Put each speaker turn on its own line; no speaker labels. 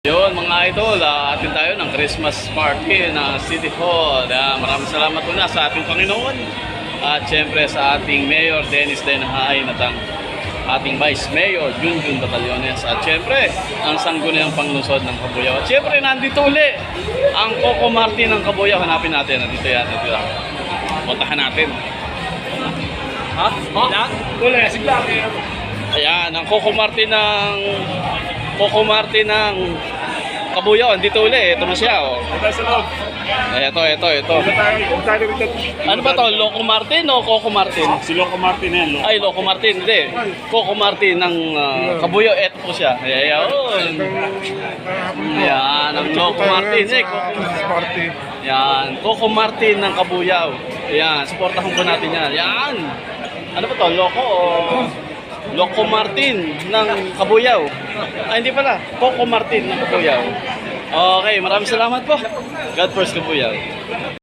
Yun mga idol, atin tayo ng Christmas party na City Hall. Maraming salamat muna sa ating Panginoon. At syempre sa ating Mayor Dennis Denahain at ang ating Vice Mayor Junjun Batallones. At syempre ang sangguniang panglungsod ng Cabuyao. At syempre nandito uli ang Coco Martin ng Cabuyao. Hanapin natin, nandito yan, nandito yan. Puntahan natin. Ha? Ha? Uli, sigla. Ayan, ang Coco Martin ng Cabuyao, andito uli. Ito na siya, oh. Ito. Ano ba to? Loco Martin o Coco Martin?
Si Loco Martin yan.
Ay, Loco Martin, hindi. Coco Martin ng Cabuyao. Ito po siya. Ayan. Ayan, ang Loco Martin. Ayan, Coco Martin ng Cabuyao. Ayan, supportahan po natin yan. Ayan. Ano ba to? Loco Martin ng Cabuyao. Ay, hindi pala. Coco Martin ng Cabuyao. Okay, maraming salamat po. God first Cabuyao.